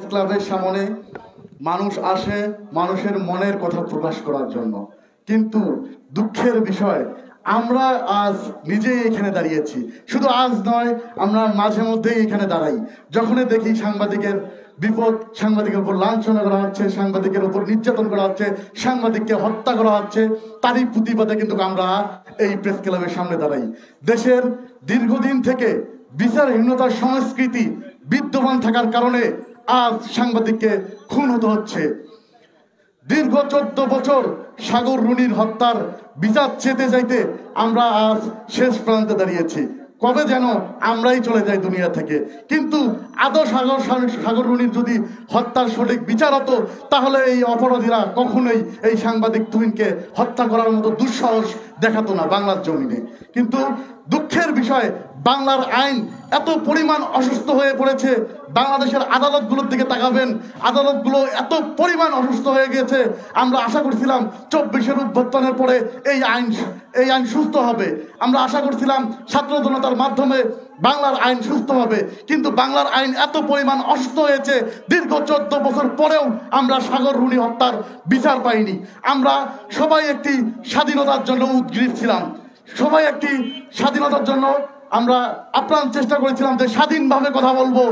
ক্লাবের সামনে মানুষ আসে মানুষের মনের কথা প্রকাশ করার জন্য, কিন্তু দুঃখের বিষয় আমরা আজ নিজেই এখানে দাঁড়িয়েছি। শুধু আজ নয়, আমরা মাঝে মধ্যেই এখানে দাঁড়াই যখনই দেখি সাংবাদিকের বিপদ, সাংবাদিকের উপর লাঞ্ছনা করা হচ্ছে, সাংবাদিকের উপর নির্যাতন করা হচ্ছে, সাংবাদিককে হত্যা করা হচ্ছে, তারই প্রতিবাদে কিন্তু আমরা এই প্রেস ক্লাবের সামনে দাঁড়াই। দেশের দীর্ঘদিন থেকে বিচারহীনতার সংস্কৃতি বিদ্যমান থাকার কারণে আজ সাংবাদিককে খুন হতে হচ্ছে। দীর্ঘ 14 বছর সাগর রুনির হত্যার বিচার চেতে যাইতে আমরা আজ শেষ প্রান্তে দাঁড়িয়েছি। কবে যেন আমরাই চলে যাই দুনিয়া থেকে। কিন্তু আদৌ সাগর রুনির যদি হত্যার সঠিক বিচার হতো, তাহলে এই অপরাধীরা কখনোই এই সাংবাদিক তুহিনকে হত্যা করার মতো দুঃসাহস দেখাতো না বাংলার জমিনে। কিন্তু দুঃখের বিষয়, বাংলার আইন এত পরিমাণ অসুস্থ হয়ে পড়েছে। বাংলাদেশের আদালতগুলোর দিকে তাকাবেন, আদালতগুলো এত পরিমাণ অসুস্থ হয়ে গেছে। আমরা আশা করছিলাম 24-এর অভ্যুত্থানের পরে এই আইন সুস্থ হবে। আমরা আশা করছিলাম ছাত্র জনতার মাধ্যমে বাংলার আইন সুস্থ হবে, কিন্তু বাংলার আইন এত পরিমাণ অসুস্থ হয়েছে। দীর্ঘ 14 বছর পরেও আমরা সাগর রুনি হত্যার বিচার পাইনি। আমরা সবাই একটি স্বাধীনতার জন্য উদ্গ্রীব ছিলাম, সবাই একটি স্বাধীনতার জন্য আমরা আপ্রাণ চেষ্টা করেছিলাম যে স্বাধীনভাবে কথা বলবো,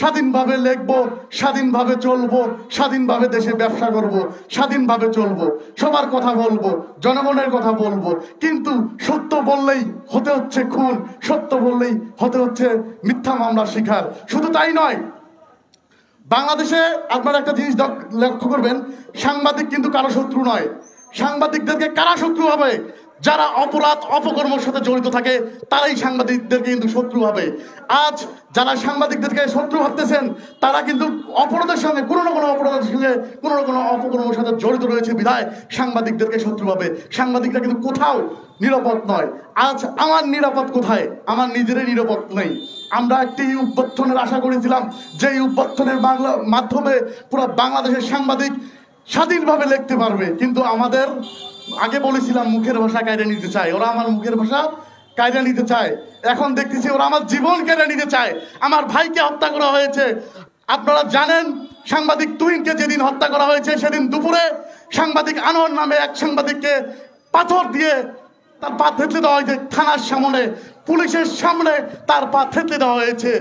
স্বাধীনভাবে লিখবো, স্বাধীনভাবে চলবো, স্বাধীনভাবে দেশে ব্যবসা করব, স্বাধীনভাবে চলবো, সবার কথা বলবো, জনগণের কথা বলবো। কিন্তু সত্য বললেই হতে হচ্ছে খুন, সত্য বললেই হতে হচ্ছে মিথ্যা মামলার শিকার। শুধু তাই নয়, বাংলাদেশে আপনারা একটা জিনিস লক্ষ্য করবেন, সাংবাদিক কিন্তু কারো শত্রু নয়। সাংবাদিকদেরকে কারা শত্রু হবে? যারা অপরাধ অপকর্মের সাথে জড়িত থাকে, তারাই সাংবাদিকদেরকে কিন্তু শত্রু হবে। আজ যারা সাংবাদিকদেরকে শত্রু ভাবতেছেন, তারা কিন্তু অপরাধের সঙ্গে কোনো না কোনো অপরাধের সঙ্গে কোনো না কোনো অপকর্মের সাথে জড়িত রয়েছে বিধায় সাংবাদিকদেরকে শত্রু হবে। সাংবাদিকরা কিন্তু কোথাও নিরাপদ নয়। আজ আমার নিরাপদ কোথায়? আমার নিজেরই নিরাপদ নেই। আমরা একটি অভ্যুত্থানের আশা করেছিলাম, যে এই অভ্যুত্থানের মাধ্যমে পুরো বাংলাদেশের সাংবাদিক স্বাধীনভাবে লিখতে পারবে। কিন্তু আমাদের আগে বলেছিলাম মুখের ভাষা কায়রা নিতে চায়, ওরা আমার মুখের ভাষা কায়রা নিতে চায়। এখন দেখতেছি ওরা আমার জীবন কেড়ে নিতে চায়। আমার ভাইকে হত্যা করা হয়েছে। আপনারা জানেন, সাংবাদিক তুহিনকে যেদিন হত্যা করা হয়েছে, সেদিন দুপুরে সাংবাদিক আনোয়ার নামে এক সাংবাদিককে পাথর দিয়ে তার পা থেতলে দেওয়া হয়েছে। থানার সামনে, পুলিশের সামনে তার পা থেতলে দেওয়া হয়েছে।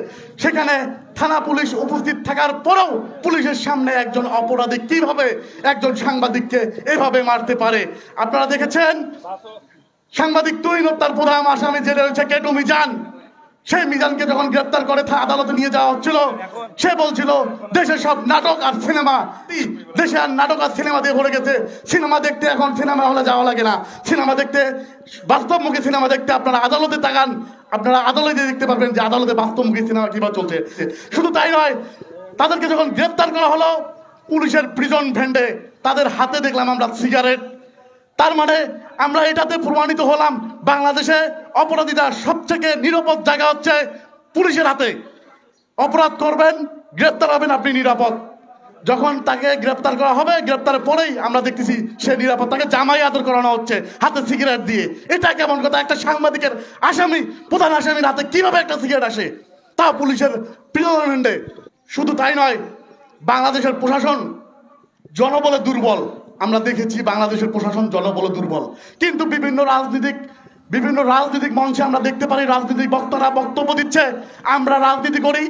সেখানে থানা পুলিশ উপস্থিত থাকার পরেও পুলিশের সামনে একজন অপরাধী কিভাবে একজন সাংবাদিককে এভাবে মারতে পারে? আপনারা দেখেছেন, সাংবাদিক তুহিন হত্যার প্রধান আসামি জেলে রয়েছে কেটু মিজান। সেই মিজানকে যখন গ্রেপ্তার করে আদালতে নিয়ে যাওয়া হচ্ছিল, সে বলছিল দেশে সব নাটক আর সিনেমা, দেশে আর নাটক আর সিনেমা দিয়ে ভরে গেছে। সিনেমা দেখতে এখন সিনেমা হলে যাওয়া লাগে না। সিনেমা দেখতে, বাস্তবমুখী সিনেমা দেখতে আপনারা আদালতে তাকান, আপনারা আদালতে দেখতে পারবেন যে আদালতে বাস্তবমুখী সিনেমা কিভাবে চলছে। শুধু তাই নয়, তাদেরকে যখন গ্রেপ্তার করা হলো পুলিশের প্রিজন ভ্যান্ডে, তাদের হাতে দেখলাম আমরা সিগারেট। তার মানে আমরা এটাতে প্রমাণিত হলাম, বাংলাদেশে অপরাধীরা সবথেকে নিরাপদ জায়গা হচ্ছে পুলিশের হাতে। অপরাধ করবেন, গ্রেপ্তার হবেন, আপনি নিরাপদ। যখন তাকে গ্রেপ্তার করা হবে, গ্রেপ্তারের পরেই আমরা দেখতেছি সে নিরাপদ, তাকে জামাই আদর করানো হচ্ছে হাতে সিগারেট দিয়ে। এটা কেমন কথা? একটা সাংবাদিকের আসামি, প্রধান আসামির হাতে কিভাবে একটা সিগারেট আসে, তা পুলিশের প্রিজনভ্যান্ডে? শুধু তাই নয়, বাংলাদেশের প্রশাসন জনবলে দুর্বল। আমরা দেখেছি বাংলাদেশের প্রশাসন জনবলে দুর্বল। কিন্তু বিভিন্ন রাজনৈতিক মঞ্চে আমরা দেখতে পারি রাজনৈতিক বক্তারা বক্তব্য দিচ্ছে, আমরা রাজনীতি করি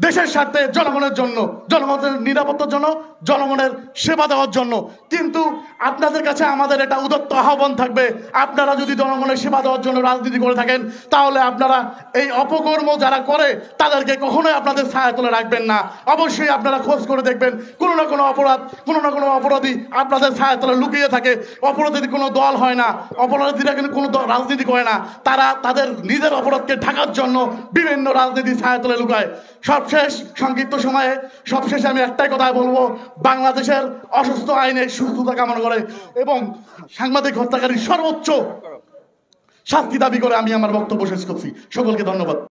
দেশের স্বার্থে, জনগণের জন্য, জনগণের নিরাপত্তার জন্য, জনগণের সেবা দেওয়ার জন্য। কিন্তু আপনাদের কাছে আমাদের একটা উদাত্ত আহ্বান থাকবে, আপনারা যদি জনগণের সেবা দেওয়ার জন্য রাজনীতি করে থাকেন, তাহলে আপনারা এই অপকর্ম যারা করে তাদেরকে কখনোই আপনাদের ছায়াতলে রাখবেন না। অবশ্যই আপনারা খোঁজ করে দেখবেন, কোনো না কোনো অপরাধ, কোনো না কোনো অপরাধী আপনাদের ছায়াতলে লুকিয়ে থাকে। অপরাধীর কোনো দল হয় না, অপরাধীরা কিন্তু কোনো রাজনীতি করে না, তারা তাদের নিজের অপরাধকে ঢাকার জন্য বিভিন্ন রাজনীতির ছায়াতলে লুকায়। সবশেষ সংক্ষিপ্ত সময়ে সবশেষে আমি একটাই কথা বলবো, বাংলাদেশের অসুস্থ আইনের সুস্থতা কামনা করে এবং সাংবাদিক হত্যাকারীর সর্বোচ্চ শাস্তি দাবি করে আমি আমার বক্তব্য শেষ করছি। সকলকে ধন্যবাদ।